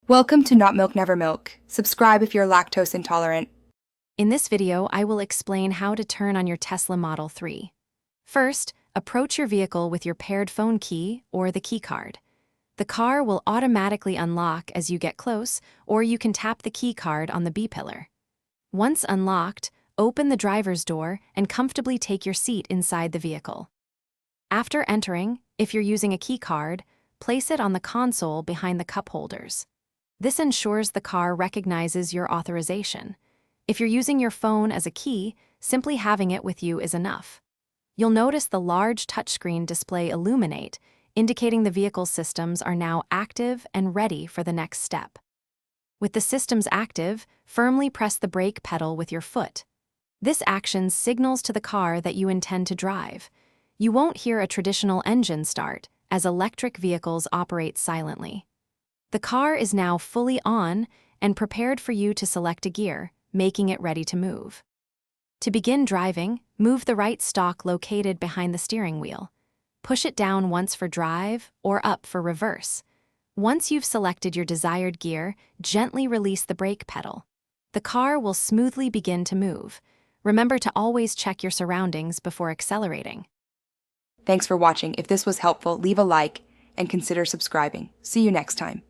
Welcome to Not Milk Never Milk. Subscribe if you're lactose intolerant. In this video, I will explain how to turn on your Tesla Model 3. First, approach your vehicle with your paired phone key or the key card. The car will automatically unlock as you get close, or you can tap the key card on the B-pillar. Once unlocked, open the driver's door and comfortably take your seat inside the vehicle. After entering, if you're using a key card, place it on the console behind the cup holders. This ensures the car recognizes your authorization. If you're using your phone as a key, simply having it with you is enough. You'll notice the large touchscreen display illuminate, indicating the vehicle's systems are now active and ready for the next step. With the systems active, firmly press the brake pedal with your foot. This action signals to the car that you intend to drive. You won't hear a traditional engine start, as electric vehicles operate silently. The car is now fully on and prepared for you to select a gear, making it ready to move. To begin driving, move the right stalk located behind the steering wheel. Push it down once for drive or up for reverse. Once you've selected your desired gear, gently release the brake pedal. The car will smoothly begin to move. Remember to always check your surroundings before accelerating. Thanks for watching. If this was helpful, leave a like and consider subscribing. See you next time.